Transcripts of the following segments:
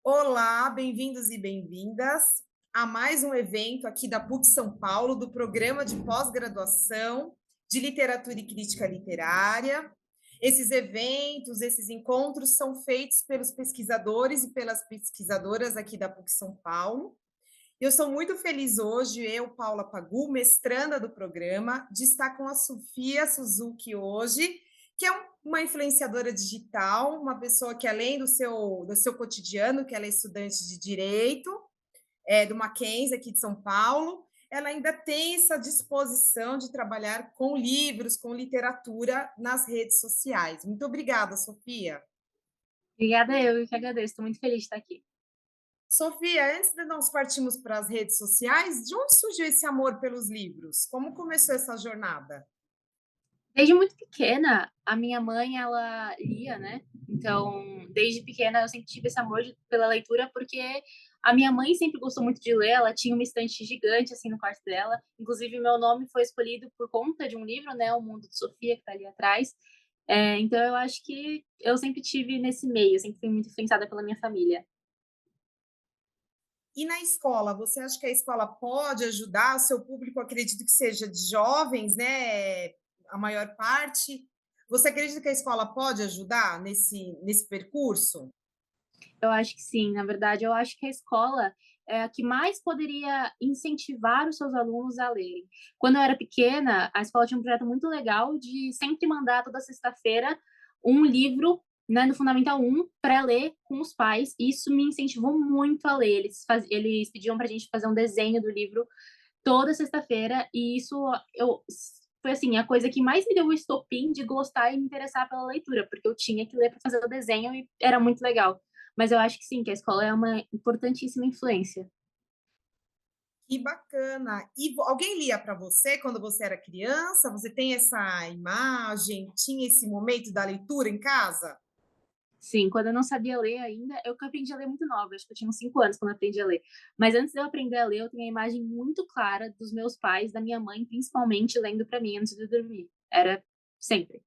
Olá, bem-vindos e bem-vindas a mais um evento aqui da PUC São Paulo, do programa de pós-graduação de Literatura e Crítica Literária. Esses eventos, esses encontros são feitos pelos pesquisadores e pelas pesquisadoras aqui da PUC São Paulo. Eu sou muito feliz hoje, eu, Paula Pagu, mestranda do programa, de estar com a Sofia Suzuki hoje, que é uma influenciadora digital, uma pessoa que, além do seu cotidiano, que ela é estudante de Direito, do Mackenzie, aqui de São Paulo, ela ainda tem essa disposição de trabalhar com livros, com literatura nas redes sociais. Muito obrigada, Sofia. Obrigada, eu que agradeço, estou muito feliz de estar aqui. Sofia, antes de nós partirmos para as redes sociais, de onde surgiu esse amor pelos livros? Como começou essa jornada? Desde muito pequena, a minha mãe, ela lia, né, então, desde pequena eu sempre tive esse amor pela leitura, porque a minha mãe sempre gostou muito de ler, ela tinha uma estante gigante, assim, no quarto dela, inclusive meu nome foi escolhido por conta de um livro, né, O Mundo de Sofia, que está ali atrás, então eu acho que eu sempre tive nesse meio, sempre fui muito influenciada pela minha família. E na escola, você acha que a escola pode ajudar o seu público? Acredito que seja de jovens, né? A maior parte. Você acredita que a escola pode ajudar nesse percurso? Eu acho que sim, na verdade, eu acho que a escola é a que mais poderia incentivar os seus alunos a lerem. Quando eu era pequena, a escola tinha um projeto muito legal de sempre mandar toda sexta-feira um livro, né, do Fundamental 1 para ler com os pais, e isso me incentivou muito a ler. Eles pediam para a gente fazer um desenho do livro toda sexta-feira, e isso eu foi assim, a coisa que mais me deu o estopim de gostar e me interessar pela leitura, porque eu tinha que ler para fazer o desenho e era muito legal. Mas eu acho que sim, que a escola é uma importantíssima influência. Que bacana! E alguém lia para você quando você era criança? Você tem essa imagem? Tinha esse momento da leitura em casa? Sim, quando eu não sabia ler ainda, eu que aprendi a ler muito nova, acho que eu tinha uns 5 anos quando eu aprendi a ler. Mas antes de eu aprender a ler, eu tenho a imagem muito clara dos meus pais, da minha mãe, principalmente, lendo para mim antes de dormir. Era sempre.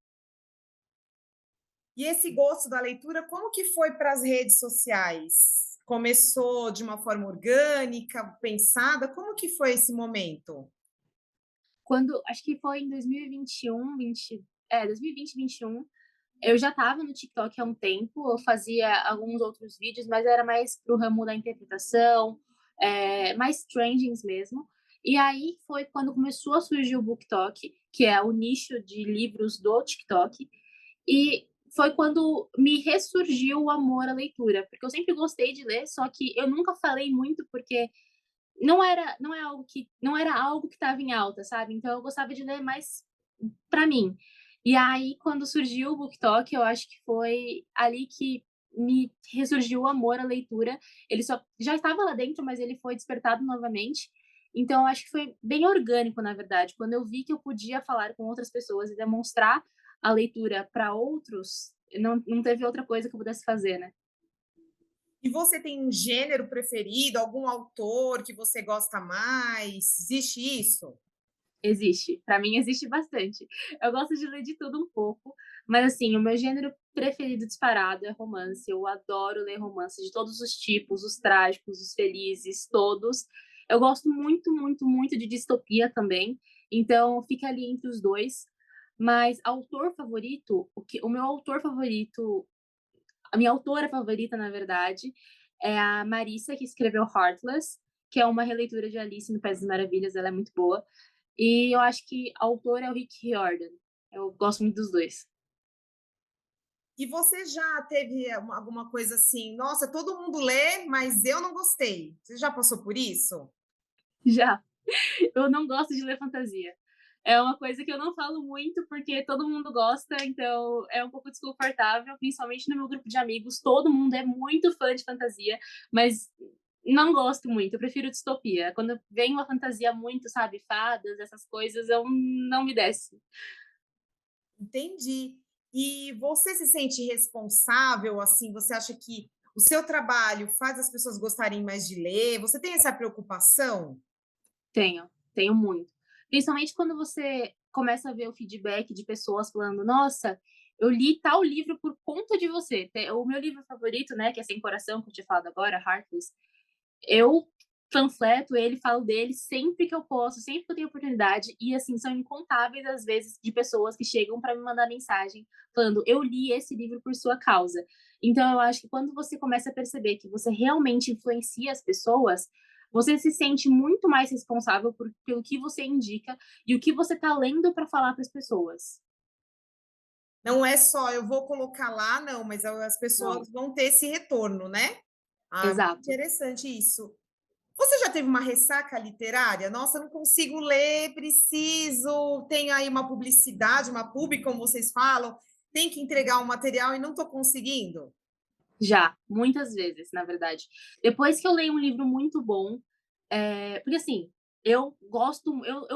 E esse gosto da leitura, como que foi para as redes sociais? Começou de uma forma orgânica, pensada? Como que foi esse momento? Quando acho que foi em 2021, 2020, 21, eu já estava no TikTok há um tempo, eu fazia alguns outros vídeos, mas era mais pro ramo da interpretação, mais trendings mesmo. E aí foi quando começou a surgir o BookTok, que é o nicho de livros do TikTok, e foi quando me ressurgiu o amor à leitura, porque eu sempre gostei de ler, só que eu nunca falei muito, porque não era algo que estava em alta, sabe, então eu gostava de ler mais pra mim. E aí quando surgiu o BookTok, eu acho que foi ali que me ressurgiu o amor à leitura. Ele só já estava lá dentro, mas ele foi despertado novamente. Então eu acho que foi bem orgânico, na verdade, quando eu vi que eu podia falar com outras pessoas e demonstrar a leitura para outros, não teve outra coisa que eu pudesse fazer, né. E você tem um gênero preferido, algum autor que você gosta mais? Existe isso? Existe, pra mim existe bastante. Eu gosto de ler de tudo um pouco, mas assim, o meu gênero preferido disparado é romance. Eu adoro ler romance de todos os tipos, os trágicos, os felizes, todos. Eu gosto muito, muito, muito de distopia também, então fica ali entre os 2. Mas autor favorito, o meu autor favorito, a minha autora favorita, na verdade, é a Marissa, que escreveu Heartless, que é uma releitura de Alice no País das Maravilhas, ela é muito boa. E eu acho que a autora é o Rick Riordan. Eu gosto muito dos 2. E você já teve alguma coisa assim, nossa, todo mundo lê, mas eu não gostei. Você já passou por isso? Já. Eu não gosto de ler fantasia. É uma coisa que eu não falo muito, porque todo mundo gosta, então é um pouco desconfortável, principalmente no meu grupo de amigos, todo mundo é muito fã de fantasia, mas não gosto muito, eu prefiro distopia. Quando vem uma fantasia muito, sabe, fadas, essas coisas, eu não me desce. Entendi. E você se sente responsável, assim, você acha que o seu trabalho faz as pessoas gostarem mais de ler? Você tem essa preocupação? Tenho muito. Principalmente quando você começa a ver o feedback de pessoas falando: "Nossa, eu li tal livro por conta de você. O meu livro favorito, né, que é Sem Coração, que eu tinha falado agora, Heartless, eu panfleto ele, falo dele sempre que eu posso, sempre que eu tenho oportunidade, e assim, são incontáveis as vezes de pessoas que chegam para me mandar mensagem falando: "Eu li esse livro por sua causa". Então eu acho que quando você começa a perceber que você realmente influencia as pessoas, você se sente muito mais responsável pelo que você indica e o que você está lendo para falar para as pessoas. Não é só eu vou colocar lá, não, mas as Não, pessoas vão ter esse retorno, né? Ah, muito exato. interessante isso. Você já teve uma ressaca literária? "Nossa, eu não consigo ler, preciso", tem aí uma publicidade, uma publi, como vocês falam, tem que entregar um material e não estou conseguindo? Já, muitas vezes, na verdade. Depois que eu leio um livro muito bom, porque assim, eu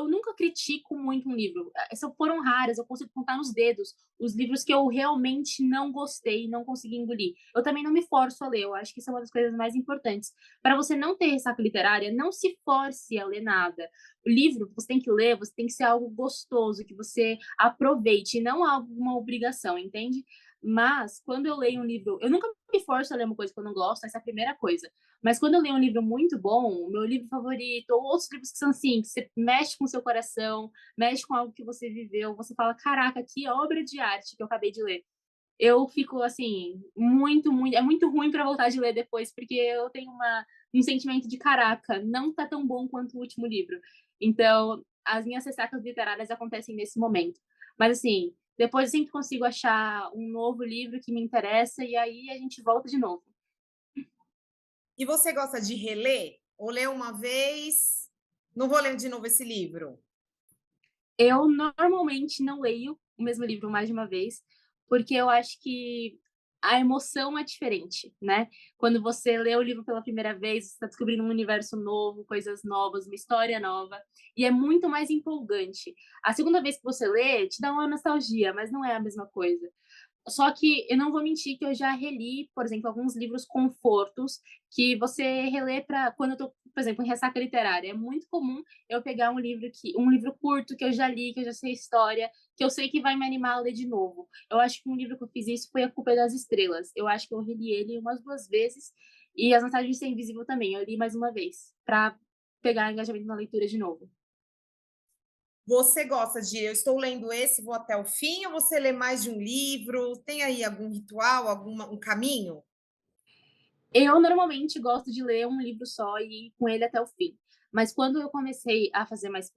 nunca critico muito um livro, são foram raras, eu consigo contar nos dedos os livros que eu realmente não gostei, não consegui engolir. Eu também não me forço a ler, eu acho que isso é uma das coisas mais importantes. Para você não ter ressaca literária, não se force a ler nada. O livro, você tem que ler, você tem que ser algo gostoso, que você aproveite, e não algo uma obrigação, entende? Mas, quando eu leio um livro eu nunca me forço a ler uma coisa que eu não gosto, essa é a primeira coisa. Mas quando eu leio um livro muito bom, o meu livro favorito, ou outros livros que são assim, que você mexe com o seu coração, mexe com algo que você viveu, você fala: "Caraca, que obra de arte que eu acabei de ler". Eu fico, assim, muito é muito ruim pra voltar de ler depois, porque eu tenho um sentimento de: "Caraca, não tá tão bom quanto o último livro". Então, as minhas ressacas literárias acontecem nesse momento. Mas, assim, depois eu sempre consigo achar um novo livro que me interessa, e aí a gente volta de novo. E você gosta de reler? Ou lê uma vez, não vou ler de novo esse livro? Eu normalmente não leio o mesmo livro mais de uma vez, porque eu acho que a emoção é diferente, né. Quando você lê o livro pela primeira vez, você está descobrindo um universo novo, coisas novas, uma história nova, e é muito mais empolgante. A segunda vez que você lê, te dá uma nostalgia, mas não é a mesma coisa. Só que eu não vou mentir que eu já reli, por exemplo, alguns livros confortos que você relê para quando eu tô, por exemplo, em ressaca literária. É muito comum eu pegar um livro curto que eu já li, que eu já sei a história, que eu sei que vai me animar a ler de novo. Eu acho que um livro que eu fiz isso foi A Culpa é das Estrelas. Eu acho que eu reli ele umas 2 vezes, e As Vantagens de Ser Invisível também, eu li mais uma vez, pra pegar engajamento na leitura de novo. Você gosta de eu estou lendo esse, vou até o fim, ou você lê mais de um livro? Tem aí algum ritual, alguma um caminho? Eu normalmente gosto de ler um livro só e ir com ele até o fim. Mas quando eu comecei a fazer mais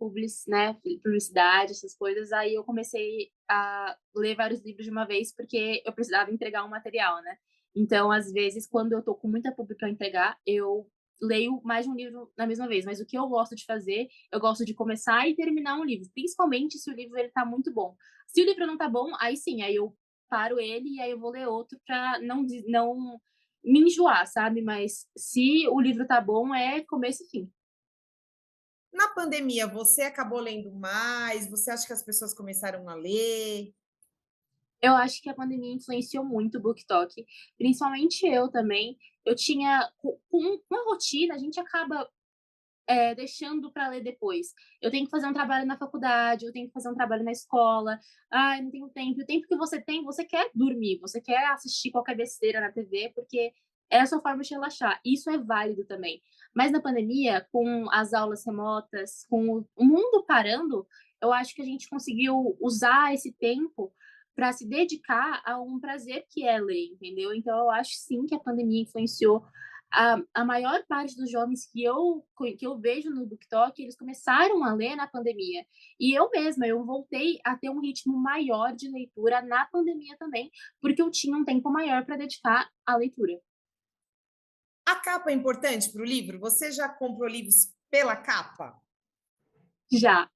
né, publicidade, essas coisas, aí eu comecei a ler vários livros de uma vez, porque eu precisava entregar um material, né. Então, às vezes, quando eu tô com muita publi pra entregar, eu leio mais de um livro na mesma vez, mas o que eu gosto de fazer, eu gosto de começar e terminar um livro, principalmente se o livro ele tá muito bom. Se o livro não tá bom, aí sim, aí eu paro ele e aí eu vou ler outro pra não me enjoar, sabe, mas se o livro tá bom, é começo e fim. Na pandemia, você acabou lendo mais? Você acha que as pessoas começaram a ler? Eu acho que a pandemia influenciou muito o BookTok, principalmente eu também. Eu tinha com uma rotina, a gente acaba, deixando para ler depois. Eu tenho que fazer um trabalho na faculdade, eu tenho que fazer um trabalho na escola. "Ai, não tenho tempo". E o tempo que você tem, você quer dormir, você quer assistir qualquer besteira na TV, porque é a sua forma de relaxar. Isso é válido também. Mas na pandemia, com as aulas remotas, com o mundo parando, eu acho que a gente conseguiu usar esse tempo para se dedicar a um prazer que é ler, entendeu? Então eu acho sim que a pandemia influenciou a maior parte dos jovens que eu vejo no BookTok, eles começaram a ler na pandemia. E eu mesma, eu voltei a ter um ritmo maior de leitura na pandemia também, porque eu tinha um tempo maior para dedicar à leitura. A capa é importante para o livro? Você já comprou livros pela capa? Já.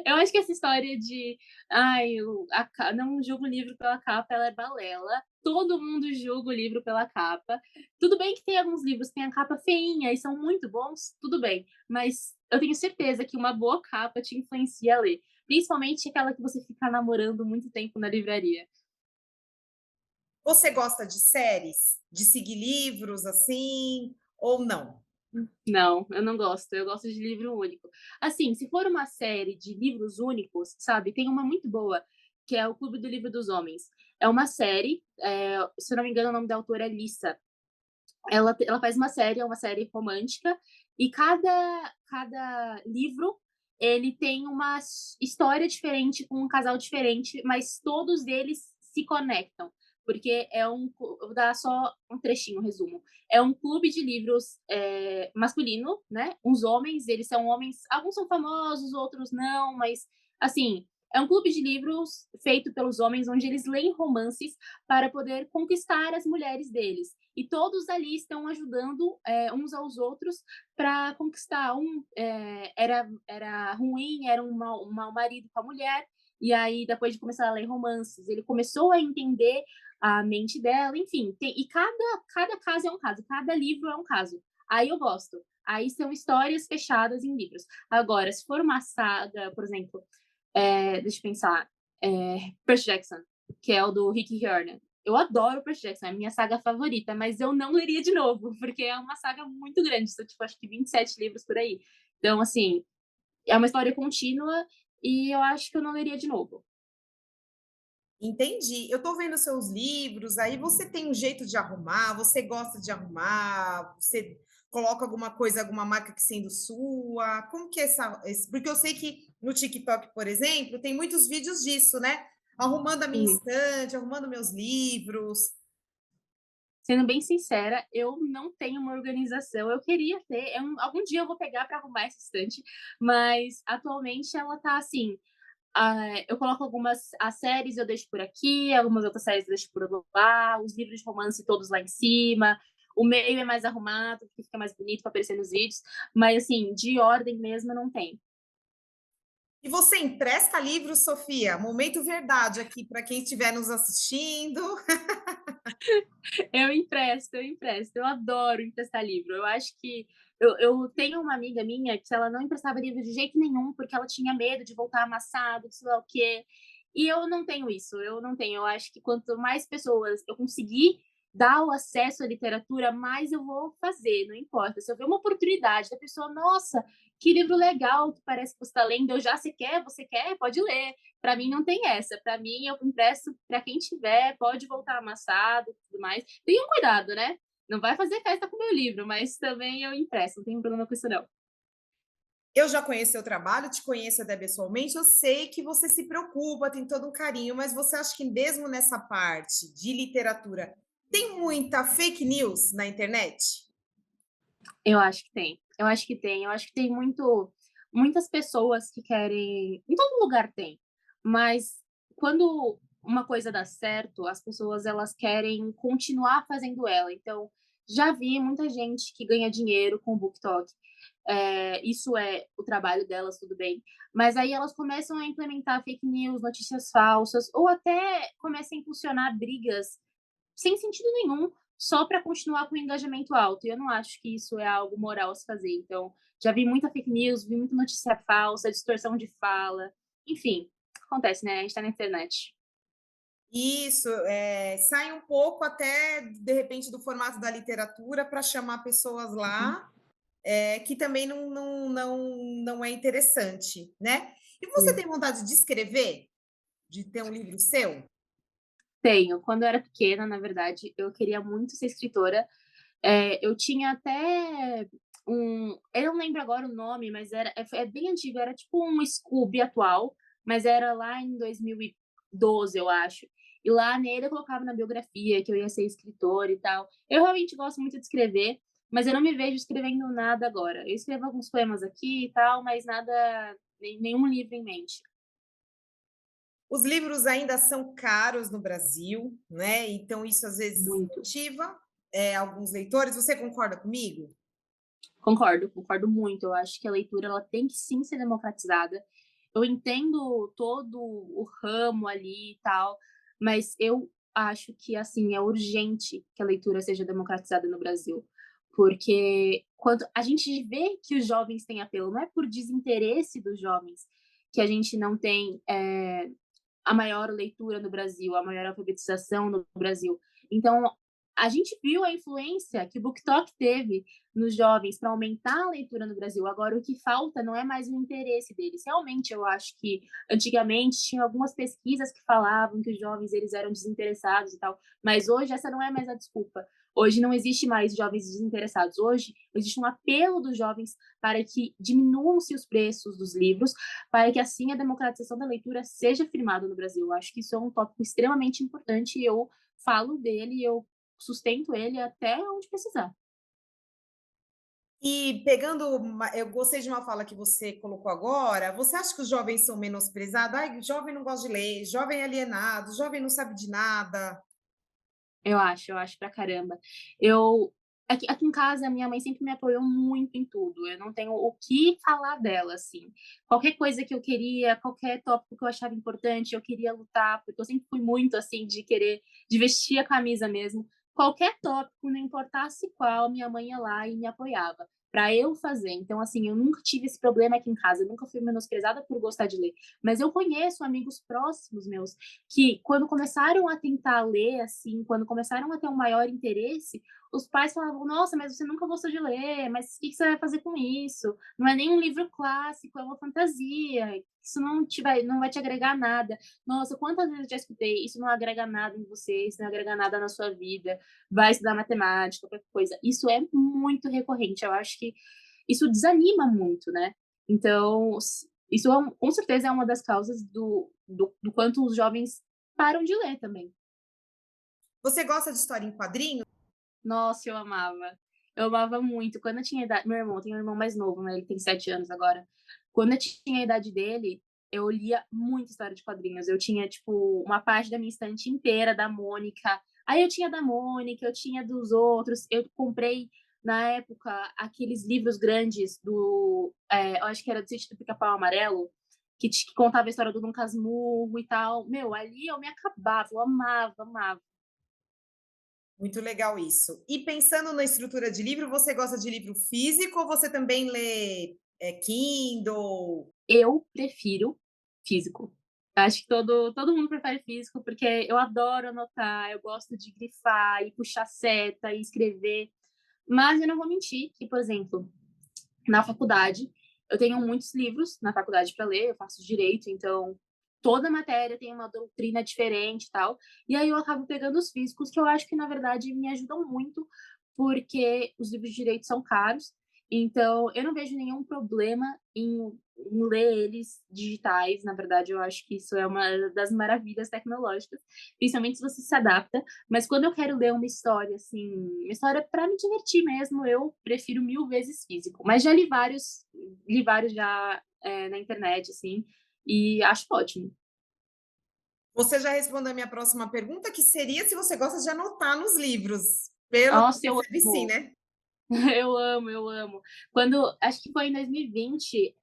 Eu acho que essa história de: "Ai, o a ca não julgo o livro pela capa", ela é balela. Todo mundo julga o livro pela capa. Tudo bem que tem alguns livros que têm a capa feinha e são muito bons, tudo bem, mas eu tenho certeza que uma boa capa te influencia a ler, principalmente aquela que você fica namorando muito tempo na livraria. Você gosta de séries? De seguir livros, assim, ou não? Não, eu não gosto, eu gosto de livro único. Assim, se for uma série de livros únicos, sabe, tem uma muito boa, que é o Clube do Livro dos Homens. É uma série, se eu não me engano, o nome da autora é Lissa. Ela faz uma série, é uma série romântica, e cada livro, ele tem uma história diferente com um casal diferente, mas todos eles se conectam, porque eu vou dar só um trechinho, um resumo. É um clube de livros, masculino, né, uns homens, eles são homens, alguns são famosos, outros não, mas, assim, é um clube de livros feito pelos homens, onde eles leem romances para poder conquistar as mulheres deles. E todos ali estão ajudando uns aos outros para conquistar. Era ruim, era um mau marido com a mulher, e aí, depois de começar a ler romances, ele começou a entender a mente dela, enfim. E cada caso é um caso, cada livro é um caso. Aí eu gosto. Aí são histórias fechadas em livros. Agora, se for uma saga, por exemplo, deixa eu pensar, Percy Jackson, que é o do Rick Riordan. Eu adoro Percy Jackson, é a minha saga favorita, mas eu não leria de novo, porque é uma saga muito grande, são, tipo, acho que 27 livros por aí. Então, assim, é uma história contínua e eu acho que eu não leria de novo. Entendi. Eu estou vendo seus livros, aí você tem um jeito de arrumar, você gosta de arrumar, você coloca alguma coisa, alguma marca que sendo sua? Como que é porque eu sei que no TikTok, por exemplo, tem muitos vídeos disso, né? Arrumando a minha Sim. estante, arrumando meus livros. Sendo bem sincera, eu não tenho uma organização. Eu queria ter, algum dia eu vou pegar para arrumar essa estante, mas atualmente ela tá assim. Eu coloco algumas as séries eu deixo por aqui, algumas outras séries eu deixo por lá, os livros de romance todos lá em cima. O meio é mais arrumado, porque fica mais bonito para aparecer nos vídeos, mas assim, de ordem mesmo não tem. E você empresta livros, Sofia? Momento verdade aqui para quem estiver nos assistindo. Eu empresto, eu adoro emprestar livro. Eu acho que eu tenho uma amiga minha que ela não emprestava livro de jeito nenhum, porque ela tinha medo de voltar amassado, sei lá o quê. E eu não tenho isso, eu não tenho. Eu acho que quanto mais pessoas eu conseguir dar o acesso à literatura, mais eu vou fazer, não importa. Se eu ver uma oportunidade da pessoa, nossa, que livro legal, que parece que você está lendo, eu já, você quer, pode ler. Para mim não tem essa. Para mim, eu empresto para quem tiver, pode voltar amassado, tudo mais. Tenham cuidado, né? Não vai fazer festa com o meu livro, mas também eu empresto, não tem problema com isso não. Eu já conheço seu trabalho, te conheço até pessoalmente, eu sei que você se preocupa, tem todo um carinho, mas você acha que mesmo nessa parte de literatura, tem muita fake news na internet? Eu acho que tem. Eu acho que tem. Eu acho que tem muitas pessoas que querem, em todo lugar tem, mas quando uma coisa dá certo, as pessoas elas querem continuar fazendo ela. Então, já vi muita gente que ganha dinheiro com o BookTok. Isso é o trabalho delas, tudo bem. Mas aí elas começam a implementar fake news, notícias falsas, ou até começam a impulsionar brigas sem sentido nenhum, só para continuar com o engajamento alto. E eu não acho que isso é algo moral a se fazer. Então, já vi muita fake news, vi muita notícia falsa, distorção de fala. Enfim, acontece, né? A gente tá na internet. Isso, sai um pouco até, de repente, do formato da literatura para chamar pessoas Uhum, lá, que também não é interessante, né. E você sim. tem vontade de escrever? De ter um livro seu? Tenho. Quando eu era pequena, na verdade, eu queria muito ser escritora. Eu tinha até eu não lembro agora o nome, mas é bem antigo, era tipo um Scooby atual, mas era lá em 2012, eu acho. E lá nele eu colocava na biografia que eu ia ser escritora e tal. Eu realmente gosto muito de escrever, mas eu não me vejo escrevendo nada agora. Eu escrevo alguns poemas aqui e tal, mas nada, nenhum livro em mente. Os livros ainda são caros no Brasil, né, então isso às vezes Muito. motiva, alguns leitores. Você concorda comigo? Concordo, concordo muito. Eu acho que a leitura ela tem que sim ser democratizada. Eu entendo todo o ramo ali e tal, mas eu acho que, assim, é urgente que a leitura seja democratizada no Brasil, porque quando a gente vê que os jovens têm apelo, não é por desinteresse dos jovens que a gente não tem, a maior leitura no Brasil, a maior alfabetização no Brasil. Então, a gente viu a influência que o BookTok teve nos jovens para aumentar a leitura no Brasil. Agora o que falta não é mais o interesse deles. Realmente eu acho que antigamente tinha algumas pesquisas que falavam que os jovens eles eram desinteressados e tal, mas hoje essa não é mais a desculpa. Hoje não existe mais jovens desinteressados. Hoje existe um apelo dos jovens para que diminuam-se os preços dos livros, para que assim a democratização da leitura seja firmada no Brasil. Eu acho que isso é um tópico extremamente importante e eu falo dele, eu sustento ele até onde precisar. E pegando eu gostei de uma fala que você colocou agora, você acha que os jovens são menosprezados? "Ai, jovem não gosta de ler, jovem é alienado, jovem não sabe de nada". Eu acho pra caramba. Eu aqui em casa, a minha mãe sempre me apoiou muito em tudo, eu não tenho o que falar dela, assim. Qualquer coisa que eu queria, qualquer tópico que eu achava importante, eu queria lutar, porque eu sempre fui muito, assim, de vestir a camisa mesmo. Qualquer tópico, não importasse qual, minha mãe ia lá e me apoiava, pra eu fazer. Então, assim, eu nunca tive esse problema aqui em casa, eu nunca fui menosprezada por gostar de ler. Mas eu conheço amigos próximos meus que quando começaram a tentar ler, assim, quando começaram a ter um maior interesse, os pais falavam: "Nossa, mas você nunca gostou de ler, mas o que que você vai fazer com isso? Não é nem um livro clássico, é uma fantasia, isso não vai te agregar nada". Nossa, quantas vezes eu já escutei: "Isso não agrega nada em você, isso não agrega nada na sua vida, vai estudar matemática, qualquer coisa". Isso é muito recorrente, eu acho que isso desanima muito, né. Então, isso é com certeza é uma das causas do quanto os jovens param de ler também. Você gosta de história em quadrinho? Nossa, eu amava. Eu amava muito. Quando eu tinha idade meu irmão, tem um irmão mais novo, né, ele tem 7 anos agora. Quando eu tinha a idade dele, eu lia muita história de quadrinhos. Eu tinha, tipo, uma parte da minha estante inteira da Mônica. Aí eu tinha da Mônica, eu tinha dos outros. Eu comprei, na época, aqueles livros grandes eu acho que era do Sítio do Pica-Pau Amarelo, que contava a história do Dom Casmurro e tal. Meu, ali eu me acabava, eu amava, amava. Muito legal isso. E pensando na estrutura de livro, você gosta de livro físico ou você também lê, Kindle? Eu prefiro físico. Acho que todo mundo prefere físico, porque eu adoro anotar, eu gosto de grifar e puxar seta e escrever, mas eu não vou mentir que, por exemplo, na faculdade, eu tenho muitos livros na faculdade para ler, eu faço direito, então toda matéria tem uma doutrina diferente e tal, e aí eu acabo pegando os físicos, que eu acho que na verdade me ajudam muito, porque os livros de direito são caros, então eu não vejo nenhum problema em ler eles digitais, na verdade eu acho que isso é uma das maravilhas tecnológicas, principalmente se você se adapta, mas quando eu quero ler uma história, assim, uma história para me divertir mesmo, eu prefiro 1000 vezes físico. Mas já li vários já, na internet, assim, e acho ótimo. Você já respondeu a minha próxima pergunta, que seria se você gosta de anotar nos livros. Pelo que eu Nossa, eu percebi, sim, amo. né? Eu amo, eu amo. Quando acho que foi em 2020,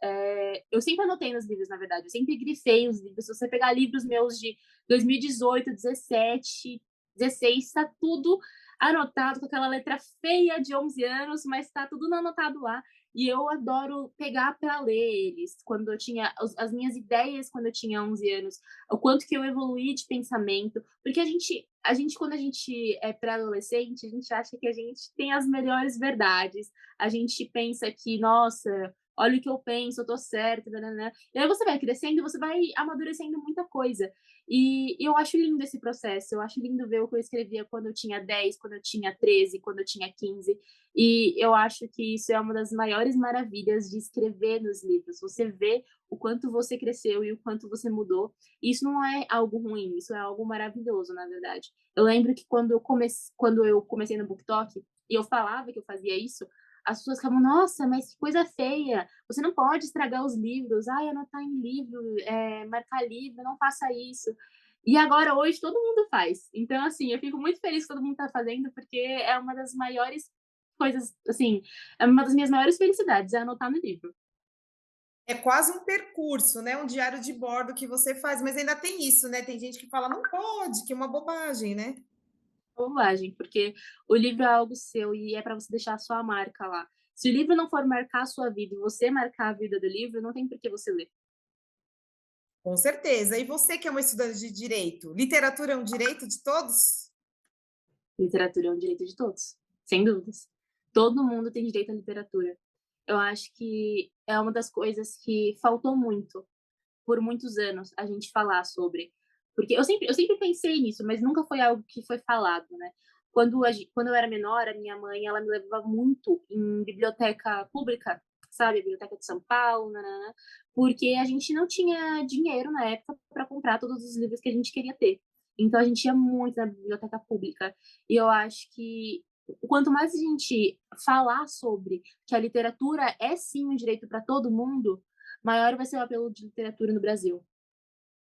eu sempre anotei nos livros, na verdade, eu sempre grifei os livros. Se você pegar livros meus de 2018, 17, 16, tá tudo anotado com aquela letra feia de 11 anos, mas tá tudo anotado lá. E eu adoro pegar para ler eles. Quando eu tinha as minhas ideias quando eu tinha 11 anos, o quanto que eu evoluí de pensamento, porque a gente quando a gente é pré-adolescente, a gente acha que a gente tem as melhores verdades, a gente pensa que: "Nossa, olha o que eu penso, eu tô certa, nã-nã-nã". E aí você vai crescendo e você vai amadurecendo muita coisa. E eu acho lindo esse processo, eu acho lindo ver o que eu escrevia quando eu tinha 10, quando eu tinha 13, quando eu tinha 15, e eu acho que isso é uma das maiores maravilhas de escrever nos livros, você vê o quanto você cresceu e o quanto você mudou, e isso não é algo ruim, isso é algo maravilhoso, na verdade. Eu lembro que quando eu comecei no BookTok, e eu falava que eu fazia isso, as pessoas ficavam: "Nossa, mas que coisa feia, você não pode estragar os livros. Ai, anotar em livro, marcar livro, não faça isso". E agora, hoje, todo mundo faz. Então, assim, eu fico muito feliz que todo mundo está fazendo, porque é uma das maiores coisas, assim, é uma das minhas maiores felicidades, é anotar no livro. É quase um percurso, né, um diário de bordo que você faz, mas ainda tem isso, né, tem gente que fala: "Não pode", que é uma bobagem, né. Bobagem, porque o livro é algo seu e é para você deixar a sua marca lá. Se o livro não for marcar a sua vida e você marcar a vida do livro, não tem por que você ler. Com certeza. E você que é uma estudante de direito, literatura é um direito de todos? Literatura é um direito de todos, sem dúvidas. Todo mundo tem direito à literatura. Eu acho que é uma das coisas que faltou muito, por muitos anos, a gente falar sobre. Porque eu sempre pensei nisso, mas nunca foi algo que foi falado, né. Quando eu era menor, a minha mãe, ela me levava muito em biblioteca pública, sabe, biblioteca de São Paulo, nã porque a gente não tinha dinheiro na época para comprar todos os livros que a gente queria ter. Então a gente ia muito na biblioteca pública. E eu acho que quanto mais a gente falar sobre que a literatura é sim um direito para todo mundo, maior vai ser o apelo de literatura no Brasil.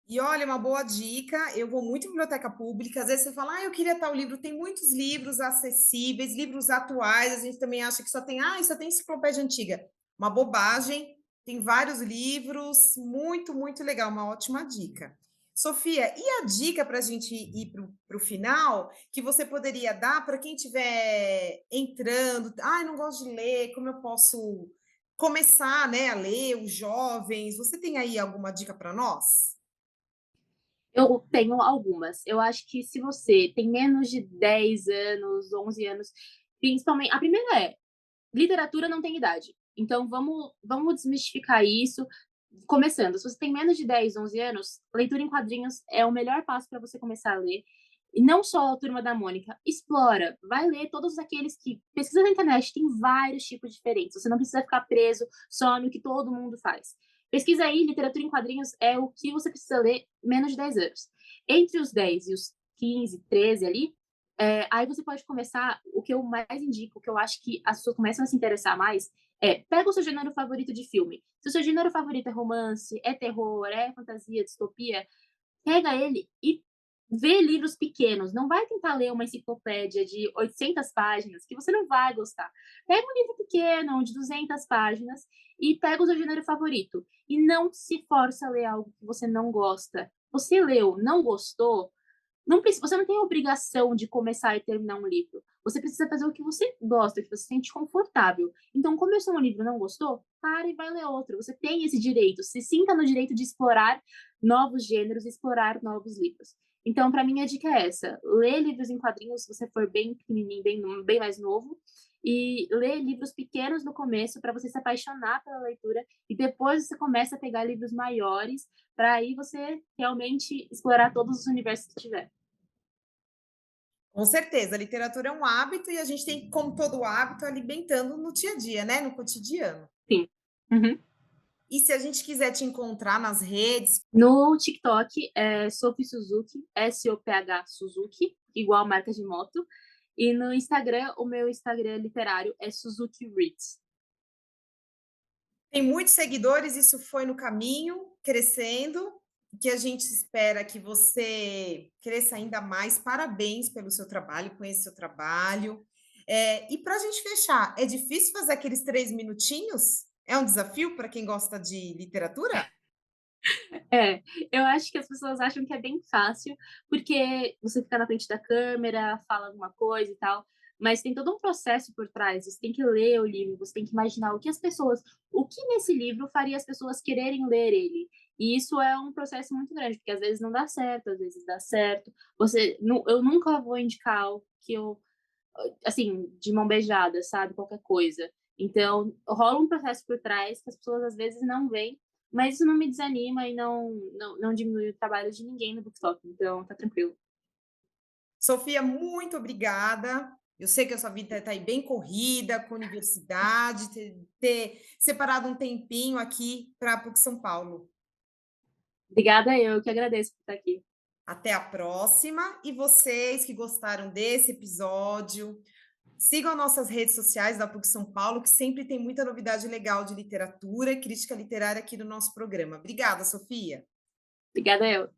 E olha, uma boa dica, eu vou muito em biblioteca pública, às vezes você fala: "Ah, eu queria tal livro", tem muitos livros acessíveis, livros atuais, a gente também acha que só tem enciclopédia antiga. Uma bobagem, tem vários livros, muito, muito legal, uma ótima dica. Sofia, e a dica para a gente ir para o final, que você poderia dar para quem estiver entrando: "Ai, não gosto de ler, como eu posso começar, né, a ler?", os jovens, você tem aí alguma dica para nós? Eu tenho algumas. Eu acho que se você tem menos de 10 anos, 11 anos, principalmente a primeira é: literatura não tem idade. Então vamos desmistificar isso, começando, se você tem menos de 10, 11 anos, leitura em quadrinhos é o melhor passo para você começar a ler. E não só a Turma da Mônica, explora, vai ler todos aqueles que pesquisa na internet, tem vários tipos diferentes, você não precisa ficar preso só no que todo mundo faz. Pesquisa aí, literatura em quadrinhos é o que você precisa ler menos de 10 anos. Entre os 10 e os 15, 13 ali, aí você pode começar, o que eu mais indico, o que eu acho que as pessoas começam a se interessar mais, pega o seu gênero favorito de filme. Se o seu gênero favorito é romance, é terror, é fantasia, distopia, pega ele e vê livros pequenos. Não vai tentar ler uma enciclopédia de 800 páginas, que você não vai gostar. Pega um livro pequeno, de 200 páginas, e pega o seu gênero favorito. E não se força a ler algo que você não gosta. Você leu, não gostou, você não tem a obrigação de começar e terminar um livro. Você precisa fazer o que você gosta, o que você se sente confortável. Então, começou um livro e não gostou? Para e vai ler outro. Você tem esse direito. Se sinta no direito de explorar novos gêneros, explorar novos livros. Então, para mim, a dica é essa: lê livros em quadrinhos se você for bem pequenininho, bem mais novo, e lê livros pequenos no começo para você se apaixonar pela leitura e depois você começa a pegar livros maiores para aí você realmente explorar todos os universos que tiver. Com certeza, a literatura é um hábito e a gente tem, como todo hábito, alimentando no dia a dia, né, no cotidiano. Sim. Uhum. E se a gente quiser te encontrar nas redes, No TikTok é Sophie Suzuki, SOPH Suzuki, igual marca de moto. E no Instagram, o meu Instagram literário é Suzuki Reads. tem muitos seguidores, isso foi no caminho, crescendo, que a gente espera que você cresça ainda mais. Parabéns pelo seu trabalho, conheço seu trabalho. E para a gente fechar, é difícil fazer aqueles 3 minutinhos? É um desafio para quem gosta de literatura? É, eu acho que as pessoas acham que é bem fácil, porque você fica na frente da câmera, fala alguma coisa e tal, mas tem todo um processo por trás. Você tem que ler o livro, você tem que imaginar o que nesse livro faria as pessoas quererem ler ele. E isso é um processo muito grande, porque às vezes não dá certo, às vezes dá certo. Eu nunca vou indicar algo que eu, assim, de mão beijada, sabe, qualquer coisa. Então, rola um processo por trás que as pessoas às vezes não veem, mas isso não me desanima e não diminui o trabalho de ninguém no BookTok, então tá tranquilo. Sofia, muito obrigada. Eu sei que a sua vida está aí bem corrida, com universidade, ter separado um tempinho aqui para a PUC São Paulo. Obrigada, eu que agradeço por estar aqui. Até a próxima. E vocês que gostaram desse episódio, sigam nossas redes sociais da PUC São Paulo, que sempre tem muita novidade legal de literatura e crítica literária aqui no nosso programa. Obrigada, Sofia. Obrigada eu.